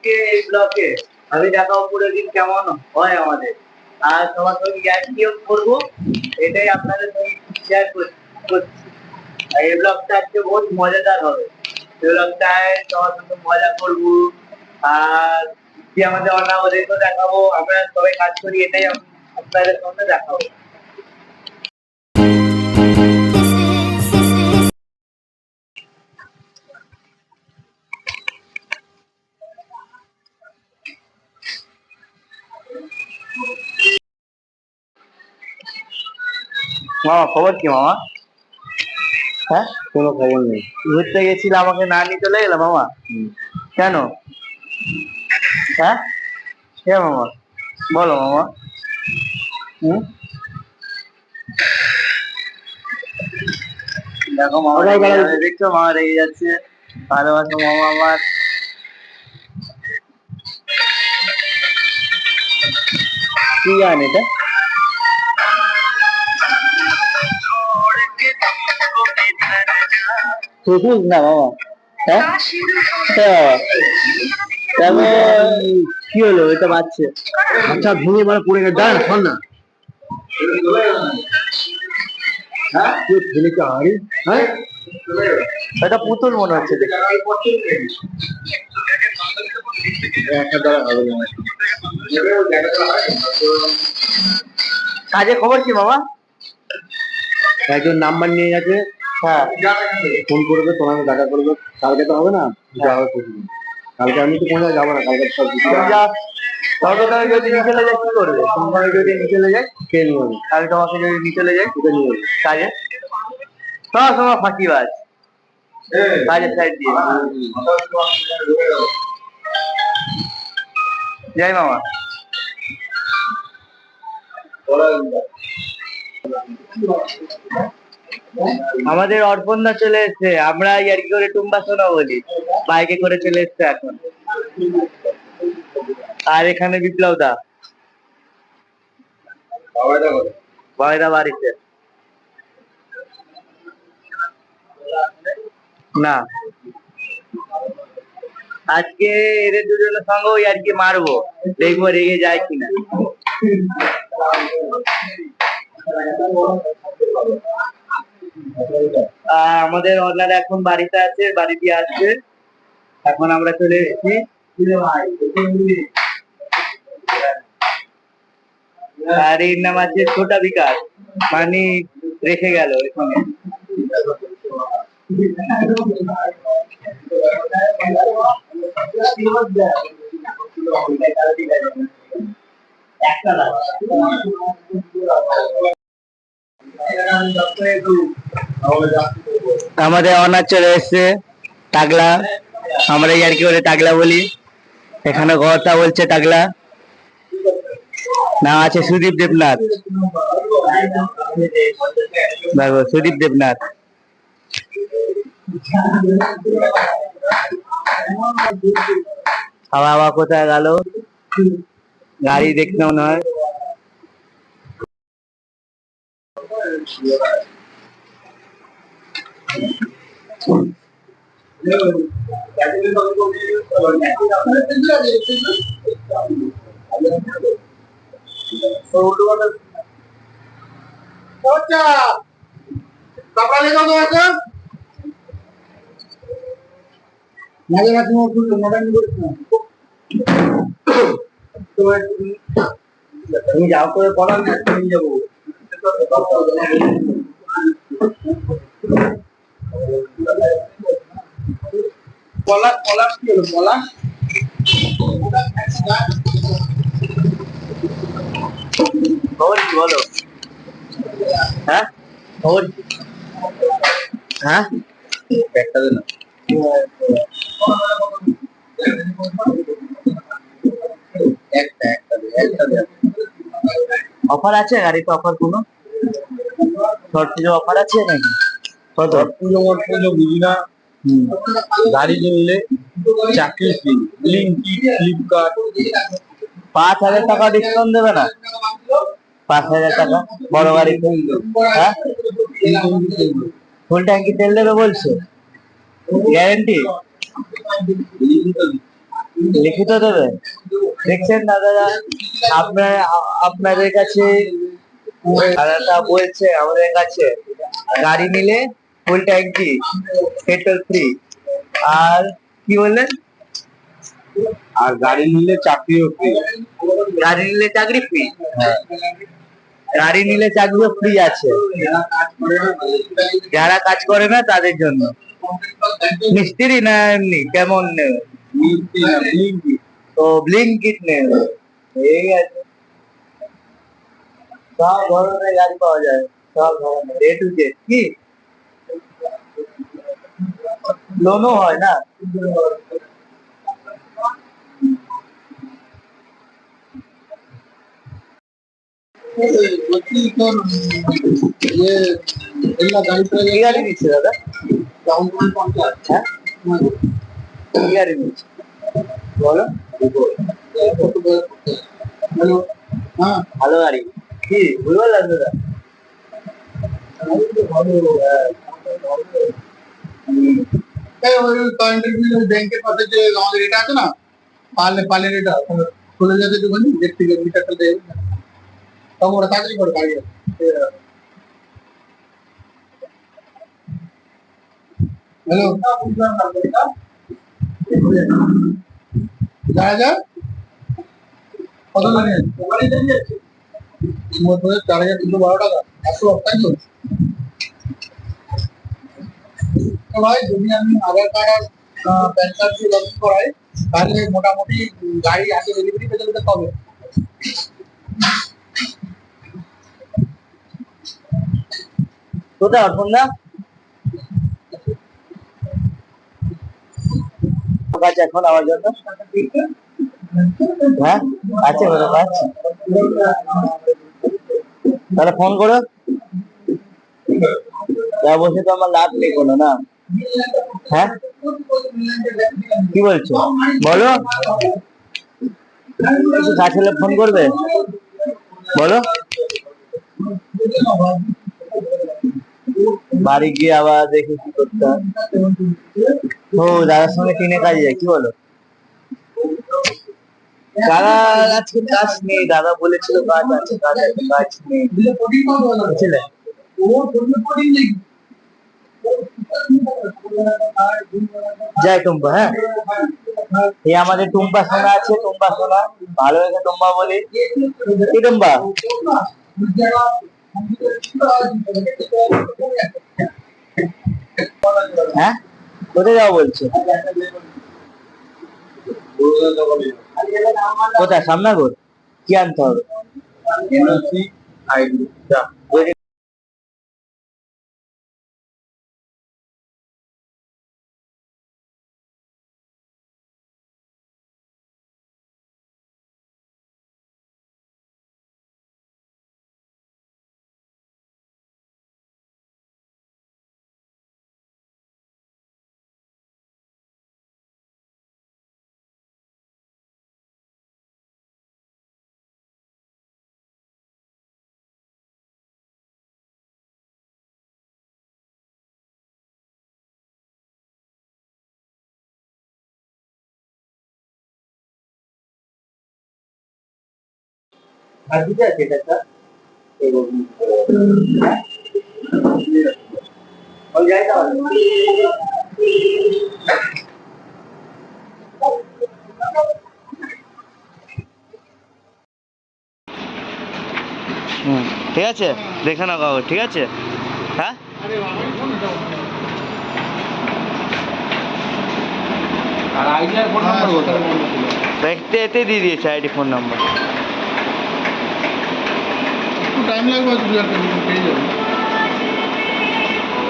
আজকে এই ব্লকে আমি দেখাবো পুরো দিন কেমন হয় আমাদের, আর তোমার সঙ্গে ইয়ার্কিও করবো, এটাই আপনাদের সঙ্গে শেয়ার করছি। আর এই ব্লগটা আজকে বহুত মজাদার হবে। এই ব্লগটায় তোমার সঙ্গে মজা করবো, আর কি আমাদের অন্য ওদেরকেও দেখাবো, আমরা সবাই কাজ করি, এটাই আপনাদের সঙ্গে দেখাবো। মামা খবর কি মামা? হ্যাঁ, কোনো খবর নেই। ঘুরতে গেছিল, আমাকে না নিয়ে চলে গেলাম মামা। কেন? হ্যাঁ, কে মামা? বলো মামা। দেখো মামা, দেখছো মামা রেগে যাচ্ছে। ভালোবাসো মামা আমার। কি গান এটা? সবুজ না মামা? হ্যাঁ, কি হলো? এটা বাচ্চা আচ্ছা ভেঙে মানে পড়ে গেছে, দাঁড়া শোন না। হ্যাঁ, এটা পুতুল মনে হচ্ছে। কাজে খবর কি মামা? একজন নাম্বার নিয়ে গেছে। হ্যাঁ, ফোন করবে, তোমার দেখা করবে। কালকে তো হবে না, কালকে আমি তো কোনো যাবো না। কালকে সব তবে যদি নিচলে যায় কি করবে? তোমাকে যদি নিচলে যায় কে নিয়ে যাবে? কালকে তোমাকে যদি নিচলে যায় কে নিয়ে যাবে কাজে? সব সময় ফাঁকিবাজ, কাজের সাইড দিয়ে। যাই মামা। আমাদের অর্পণদা চলে এসছে, আমরা ইয়ার্কি করে টুম্বা সোনা বলি, বাইকে করে চলে এসছে এখন। আর এখানে বিপ্লব দা, বাবাইদা বাড়িতে না। আজকে এদের দুজনের সঙ্গে ইয়ার্কি মারবো, দেখবো রেগে যায় কিনা। আমাদের ওনারা এখন বাড়িতে আছে, বাড়ি দিয়ে আসছে। এখন আমরা চলে এসেছি। আর এর নাম আছে ছোটা বিকাশ, মানে রেখে গেল এখানে। আমাদের অনার চলে এসছে টাগলা, আমরা ইয়ার্কি করে টাগলা বলি। এখানে ঘরটা বলছে টাগলা। নাম আছে সুদীপ দেবনাথ। দেখো সুদীপ দেবনাথ। হাওয়া হাওয়া কোথায় গেল? গাড়ি দেখতে মনে হয়। তুমি যাও করে বলো না, তুমি যাবো। পলাশ পলাশ কি হলো? পলাশ খবর কি বলো? হ্যাঁ, খবর কি? হ্যাঁ, একটা দিন অফার আছে গাড়িতে? অফার কোনো শর্ট পুজো অফার আছে নাকি? কত পুজো পুজো বুঝি না। গাড়ি কিনলে চাকরি ফ্রি, ব্লিঙ্কিট, ফ্লিপকার্ট। 5,000 টাকা ডিসকাউন্ট দেবে না? 5,000 টাকা বড় গাড়িতে? হ্যাঁ, ফুল ট্যাঙ্কি তেল দেবে বলছে, গ্যারেন্টি? লিখিত দেবে। দেখছেন দাদারা, আপনাদের কাছে দাদাটা বলছে আমাদের কাছে গাড়ি নিলে ফুল ট্যাঙ্কি পেট্রোল ফ্রি, আর কি বললেন, আর গাড়ি নিলে চাকরিও ফ্রি। গাড়ি নিলে চাকরি ফ্রি। গাড়ি নিলে চাকরিও ফ্রি আছে, যারা কাজ করে না তাদের জন্য। মিস্ত্রি না এমনি কেমন নেবে? তো ব্লিঙ্কিট নেবে, ঠিক আছে। সব ধরনের গাড়ি পাওয়া যায়, সব ধরনের এ টু জেড। কি লোনও হয় না? কি গাড়ি নিচ্ছে দাদা? হ্যাঁ, কি গাড়ি নিচ্ছে বলো? ভালো গাড়ি। কি ভুল বললাম দাদা? ব্যাংকের পাশে যে আমাদের এটা আছে না, পালের এটা খুলে যেতে একটুখানি দেখতে মিটারটা দেয়, তখন ওরা চাকরি করে গাড়ি। হ্যালো, রাজা কত লাগে? 4,312 টাকা, 100 ভাই। যদি আমি আধার কার্ড আর প্যান কার্ড দিয়ে লগ ইন করাই, তাহলে মোটামুটি গাড়ি আগে ডেলিভারি পেতে যেতে হবে। কোথায় অর্পণ দা? আছে এখন আমার জন্য? হ্যাঁ আছে, বলো আছে। তাহলে ফোন করো। যা বসে তো আমার লাভ নেই কোনো, না? হ্যাঁ, কি বলছো বলো? কিছু কাজ হলে ফোন করবে, বলো। বাড়ি গিয়ে আবার দেখি কি করতে হয়। ও দাদার সঙ্গে টিনে কাজে যায়, কি বলো? দাদা আজকে কাজ নেই, দাদা বলেছিল কাজ আছে, কাজ আছে, কাজ নেই, বুঝলে? জয় টুম্পা। হ্যাঁ, এই আমাদের টুম্পা সোনা আছে, টুম্পা সোনা ভালো হয়েছে, টুম্পা বলি। কি টুম্পা? হ্যাঁ, কোথায় যাবো বলছো? কোথায়? সামনাগর? কি আনতে হবে? আর দিতে আছে এটা? ওই যাই তাহলে। ঠিক আছে, দেখে নাও কাগজ, ঠিক আছে? হ্যাঁ, আর আইডিয়ার ফোন নাম্বার কোথায়? দেখতে এতে দিয়ে দিয়েছে আইডি ফোন নাম্বার। একটু টাইম লাগবে, পেয়ে যাবেন।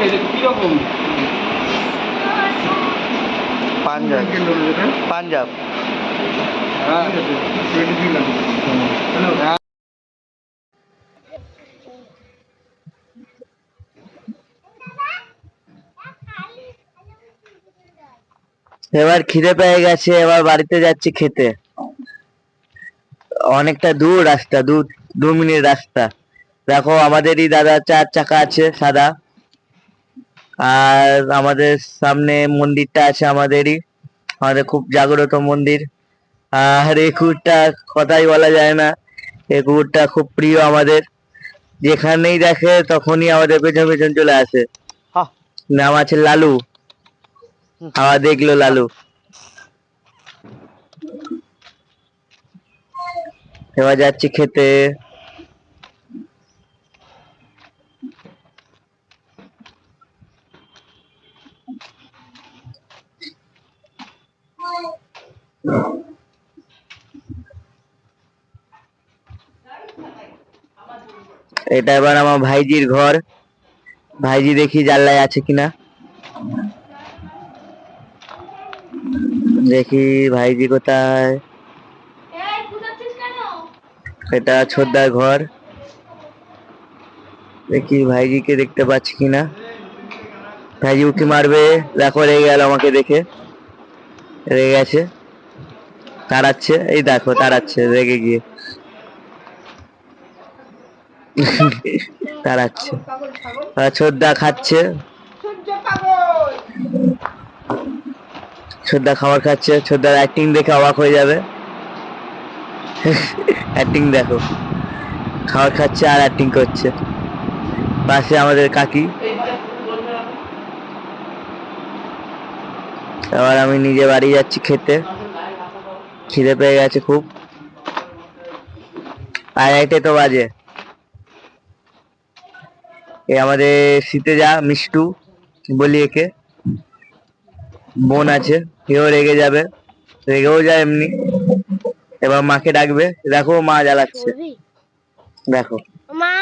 এটা কিরকম? পাঞ্জাব। পাঞ্জাব। হ্যাঁ, 23 লাগবে। হ্যালো। এবার খিদে পেয়ে গেছে, এবার বাড়িতে যাচ্ছি খেতে। অনেকটা দূর রাস্তা, 2 মিনিট রাস্তা। দেখো আমাদেরই দাদা 4 চাকা আছে সাদা, আর আমাদের সামনে মন্দিরটা আছে আমাদেরই, আমাদের খুব জাগ্রত মন্দির। আর এই কুকুরটা কথাই বলা যায় না, এই কুকুরটা খুব প্রিয় আমাদের, যেখানেই দেখে তখনই আমাদের পেছন পেছন চলে আসে। নাম আছে লালু, আবার দেখলো লালু। এবার যাচ্ছি খেতে। এটা এবার আমার ভাইজির ঘর, ভাইজি দেখি জানলায় আছে কিনা, দেখি ভাইজি কোথায়। এটা ছোটদার ঘর, দেখি ভাইজিকে দেখতে পাচ্ছি কিনা। ভাইজি উকি মারবে, দেখো রেগে গেল আমাকে দেখে, রেগে গেছে, তাড়াচ্ছে, এই দেখো তাড়াচ্ছে রেগে গিয়ে তাড়াচ্ছে। আর ছোটদা খাচ্ছে, ছোটদা খাবার খাচ্ছে, ছোটদার অ্যাক্টিং দেখে অবাক হয়ে যাবে। অ্যাক্টিং দেখো, খাবার খাচ্ছে আর অ্যাক্টিং করছে। পাশে আমাদের কাকি। এবার আমি নিজে বাড়ি যাচ্ছি খেতে, খিদে পেয়ে গেছে খুব, 2:30 তো বাজে। এ আমাদের শীতে যা মিষ্টু বলি একে, বোন আছে, এও রেগে যাবে, রেগেও যায় এমনি। এবার মাকে ডাকবে, দেখো মা জ্বালাচ্ছে, দেখো মা,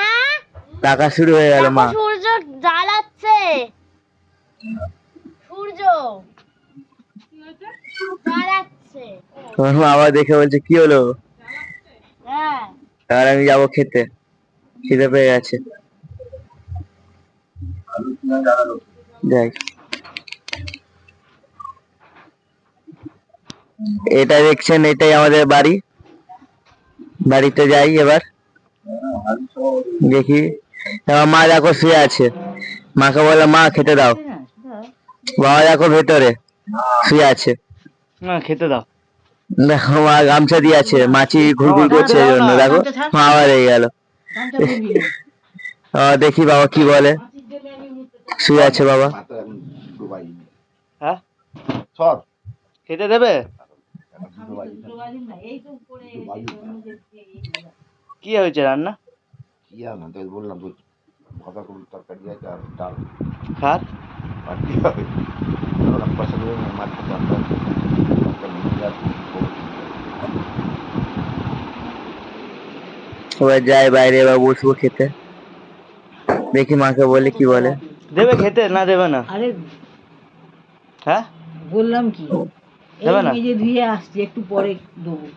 টাকা শুরু হয়ে গেল। মা সূর্য জ্বালাচ্ছে, সূর্য জ্বালাচ্ছে। তোমার মা আবার দেখে বলছে কি হলো, হ্যাঁ, আর আমি যাবো খেতে, খিদে পেয়ে গেছে। যাই, এটা দেখছেন, এটাই আমাদের বাড়ি, বাড়িতে যাই এবার, দেখি। এবার মা দেখো শুয়ে আছে, মাকে বলে মা খেতে দাও, বাবা দেখো ভেতরে শুয়ে আছে, খেতে দাও। দেখো মা গামছা দিয়ে আছে, মাছি ঘুরঘুর করছে এই জন্য, দেখো মা আবার হয়ে গেল। দেখি বাবা কি বলে, শুয়ে আছে বাবা। হ্যাঁ, খেতে দেবে? কি হয়েছে রান্না? বললাম তো, বাঁধাকপির তরকারি আছে আর ডাল। খার এবার যাই বাইরে, এবার বসবো খেতে, দেখি মাকে বলে কি বলে। দেবে খেতে না দেবে না? আরে হ্যাঁ, বললাম কি, এই দেবে না? মেজে ধুয়ে আসছি, একটু পরে দেবো।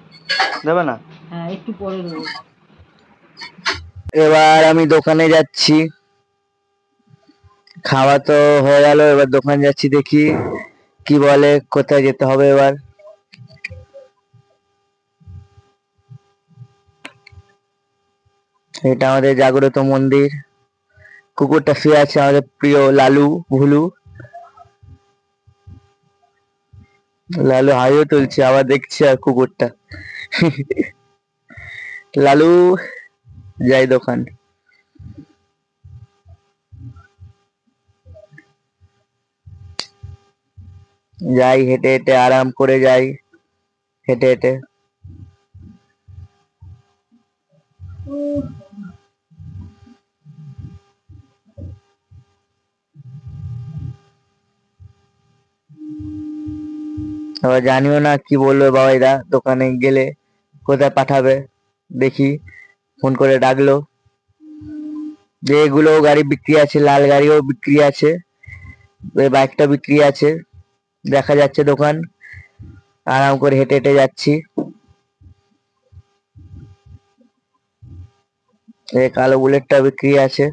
দেবে না? হ্যাঁ, একটু পরে দেবো। এবার আমি দোকানে যাচ্ছি, খাওয়া তো হয়ে গেল, এবার দোকান যাচ্ছি, দেখি কি বলে, কোথায় যেতে হবে এবার। এটা আমাদের জাগ্রত মন্দির, কুকুরটা শুয়ে আছে আমাদের প্রিয় লালু ভুলু, লালু হাইও তুলছে, আবার দেখছে আর কুকুরটা। লালু, যাই দোকান, যাই হেঁটে হেঁটে, আরাম করে যাই হেঁটে হেঁটে। এবার জানিও না কি বলবে বাবাইরা, দোকানে গেলে কোথায় পাঠাবে, দেখি ফোন করে ডাকলো, যে এগুলো গাড়ি বিক্রি আছে, লাল গাড়িও বিক্রি আছে, ওই বাইকটা বিক্রি আছে, দেখা যাচ্ছে দোকান, আরাম করে হেঁটে হেঁটে যাচ্ছি। এই কালো বুলেটটা বিক্রি আছে।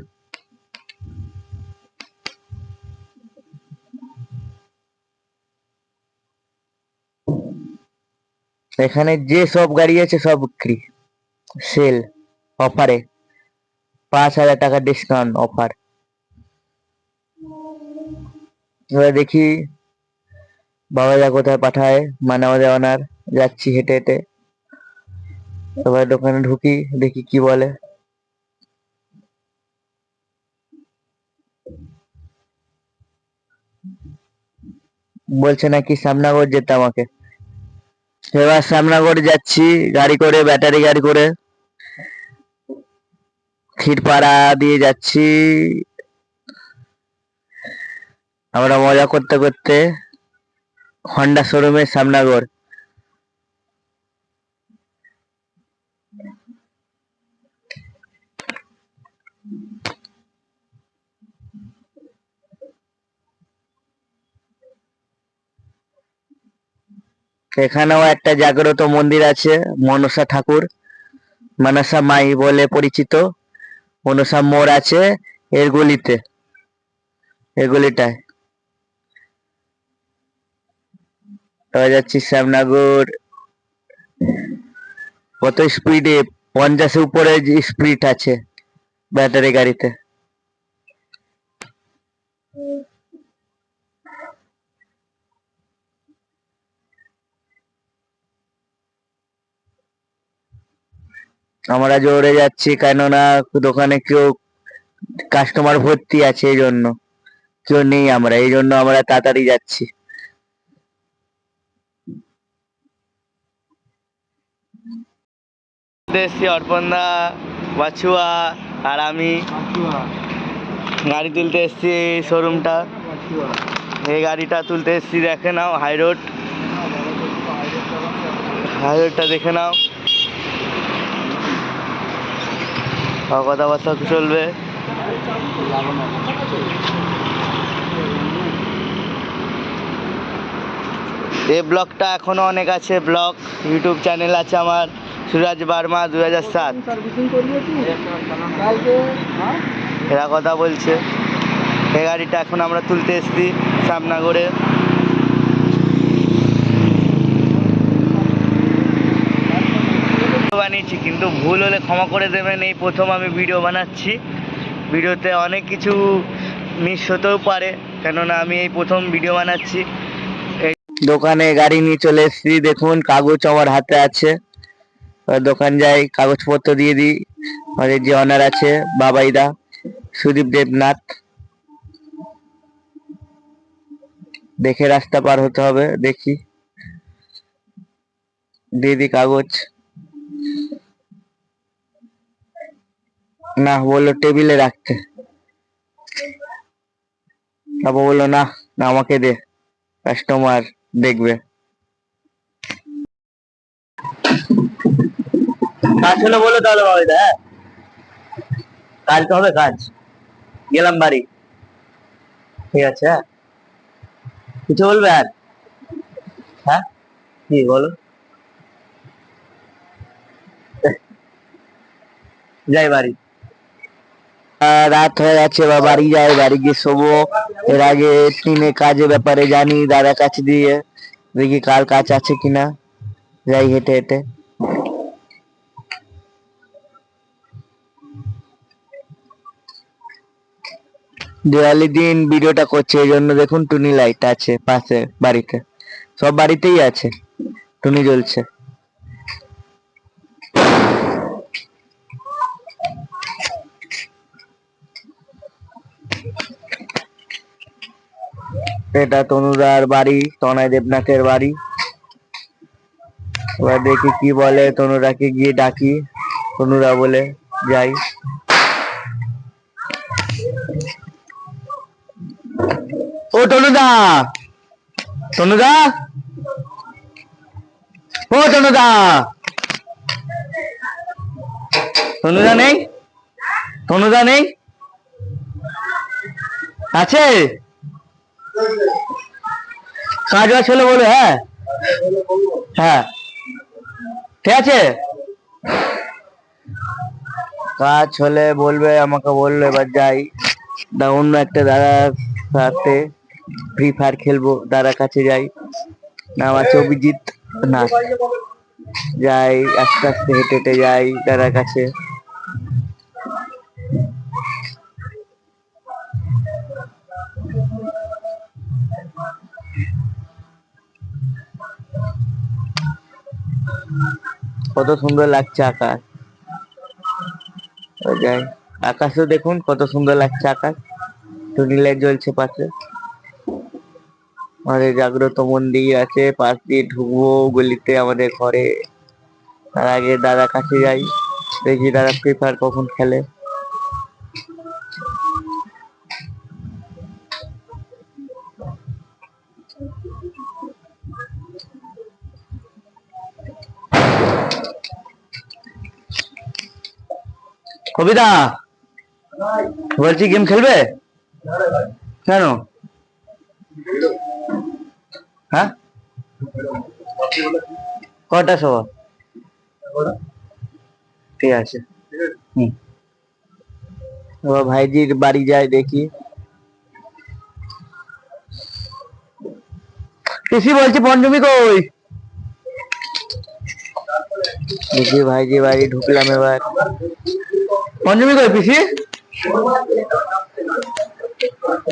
এখানে যে সব গাড়ি আছে সব বিক্রি, সেল, অফারে, 5,000 টাকা ডিসকাউন্ট অফার। এবার দেখি বাবাইরা কোথায় পাঠায়, মানে আমাদের অনার। যাচ্ছি হেঁটে হেঁটে, এবার দোকানে ঢুকি, দেখি কি বলে। বলছে নাকি শ্যামনগর যেতে আমাকে। এবার শ্যামনগর যাচ্ছি গাড়ি করে, ব্যাটারি গাড়ি করে, ক্ষীরপাড়া দিয়ে যাচ্ছি। আমরা মজা করতে করতে হন্ডা শোরুমের শ্যামনগর। এখানেও একটা জাগ্রত মন্দির আছে, মনসা ঠাকুর, মনসা মাই বলে পরিচিত। মনসা মোড় আছে এর গলিতে, এই গলিটায়। এবার যাচ্ছি শ্যামনগর। কত স্পিডে, 50 উপরে স্পিড আছে ব্যাটারি গাড়িতে। আমরা জোরে যাচ্ছি কেননা দোকানে কেউ কাস্টমার ভর্তি আছে, এই জন্য কেউ নেই, আমরা এই জন্য আমরা তাড়াতাড়ি যাচ্ছি। এসছি অর্পণদা, বাছুয়া আর আমি গাড়ি তুলতে এসছি শোরুমটা। এই গাড়িটা তুলতে এসছি, দেখে নাও হাই রোডটা দেখে নাও। কথাবার্তা চলবে। এই ব্লগটা এখনো অনেক আছে, ব্লগ ইউটিউব চ্যানেল আছে আমার, সুরাজ বার্মা 2007। এরা কথা বলছে। এই গাড়িটা এখন আমরা তুলতে এসেছি শ্যামনগরে। বানিয়েছি, কিন্তু ভুল হলে ক্ষমা করে দেবেন। এই প্রথম আমি ভিডিও বানাচ্ছি, ভিডিওতে অনেক কিছু মিস হতেও পারে, কেননা আমি এই প্রথম ভিডিও বানাচ্ছি। দোকানে গাড়ি নিয়ে চলে এসেছি, দেখুন কাগজ আমার হাতে আছে। দোকান যাই, কাগজপত্র দিয়ে দিই। আমাদের যে অনার আছে বাবাইদা, সুদীপ দেবনাথ, দেখে রাস্তা পার হতে হবে, দেখি দিয়ে দিই কাগজ। না, বললো টেবিলে রাখতে। তারপর বললো না, আমাকে দে, কাস্টমার দেখবে। কাজ হলে বলো তাহলে বাবাইদা। হ্যাঁ, কাজ তো হবে, কাজ। গেলাম বাড়ি, ঠিক আছে। হ্যাঁ, কিছু বলবে আর? হ্যাঁ, কি বলো? যাই বাড়ি, রাত হয়ে যাচ্ছে, বা বাড়ি যাই, বাড়ি গিয়ে শোবো। এর আগে টিনে কাজের ব্যাপারে জানি দাদার কাছে দিয়ে, দেখি কার কাজ আছে কিনা, যাই হেঁটে হেঁটে। দিওয়ালির দিন ভিডিওটা করছে, এই জন্য দেখুন টুনি লাইট আছে পাশে বাড়িতে, সব বাড়িতেই আছে, টুনি জ্বলছে। এটা তনুদার বাড়ি, তনয় দেবনাথের বাড়ি। এবার দেখি কি বলে, তনুদাকে গিয়ে ডাকি, তনুদা বলে যাই। ও তনুদা, তনুদা, ও তনুদা, তনুদা নেই, তনুদা নেই, আছে? কাজ বাজ হলে বলো। হ্যাঁ হ্যাঁ, ঠিক আছে, কাজ হলে বলবে, আমাকে বললো। এবার যাই, অন্য একটা দাদার সাথে ফ্রি ফায়ার খেলবো, দাদার কাছে যাই। নাম আছে অভিজিৎ নাথ। যাই আস্তে আস্তে হেঁটে হেঁটে যাই দাদার কাছে। কত সুন্দর লাগছে আকাশ। ওই যাই, আকাশও দেখুন কত সুন্দর লাগছে আকাশ, টুনি লাইট জ্বলছে পাশে। আমাদের জাগ্রত মন্দির আছে, পাশ দিয়ে ঢুকবো গলিতে আমাদের ঘরে। তার আগে দাদা কাছে যাই, দেখি দাদা ফ্রি ফায়ার কখন খেলে। কবিতা বলছি গেম খেলবে? কেন? হ্যাঁ, কটা সময়? ঠিক আছে। এবার ভাইজির বাড়ি যাই দেখি। পিসি বলছি পঞ্চমী কই? দেখি ভাইজি বাড়ি ঢুকলাম এবার। পঞ্চমী কই পিসি?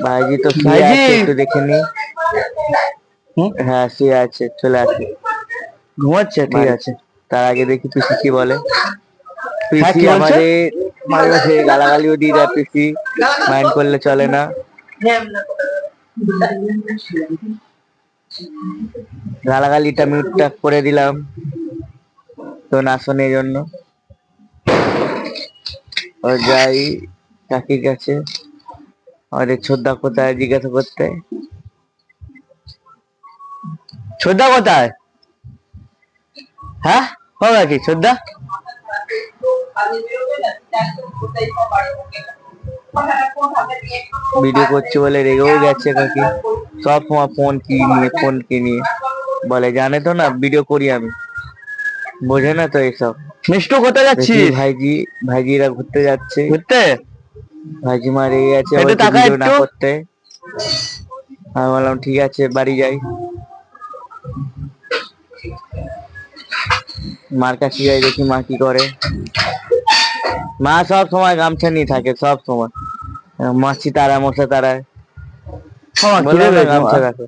ভাইজি তো শুয়ে আছে, একটু দেখে নি। হ্যাঁ শুয়ে আছে, চলে আসে, ঘুমাচ্ছে। ঠিক আছে, তার আগে দেখি পিসি কি বলে। পিসি আমাদের মাঝে মাঝে গালাগালিও দিয়ে দেয়, পিসি মাইন্ড করলে চলে না। গালাগালিটা মিউটটা করে দিলাম তো না শোনের জন্য। ও যাই কাকির কাছে, আমাদের ছোদ্দা কোথায় জিজ্ঞাসা করতে। ছোদ্দা কোথায়? হ্যাঁ হবে কি ছোদ্দা? ভিডিও করছে বলে রেগেও গেছে কাকি। সব সময় ফোন কি নিয়ে বলে, জানে তো না ভিডিও করি আমি, বোঝে না তো এইসব। মিষ্টু কোথায় যাচ্ছিস? ভাইজিরা ঘুরতে যাচ্ছে। ঘুরতে? ভাইজি মা রেগে গেছে ভিডিও না করতে। আমি বললাম ঠিক আছে বাড়ি যাই। মার কাছে যাই, দেখি মা কি করে। মা সব সময় গামছা নিয়ে থাকে, সব সময় মাছি তারা মশা তারায়। গামছা রাখো,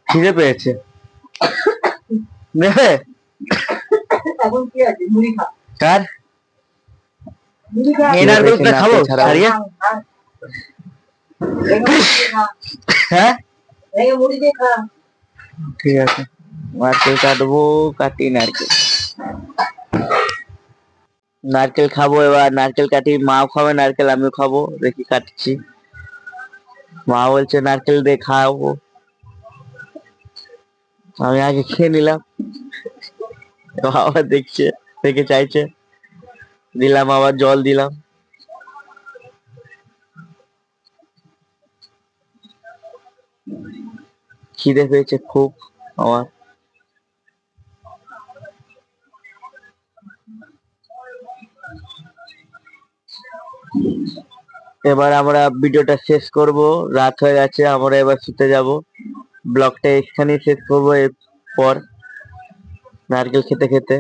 খিদে পেয়েছে। কার খাবো ছাড়িয়ে? হ্যাঁ ঠিক আছে, নারকেল কাটবো, কাটি নারকেল খাবো। এবার নারকেল কাটি, মাও খাবে নারকেল, আমিও খাবো। দেখি কাটছি, মা বলছে নারকেল দিয়ে খাবো, আমি আগে খেয়ে নিলাম। আবার দেখছে, দেখে চাইছে, দিলাম, আবার জল দিলাম। খিদে পেয়েছে খুব আমার। এবার আমরা ভিডিওটা শেষ করব, রাত হয়ে গেছে, আমরা এবার শুতে যাব। ব্লগটা এখানেই শেষ করবো এরপর, নারকেল খেতে খেতে।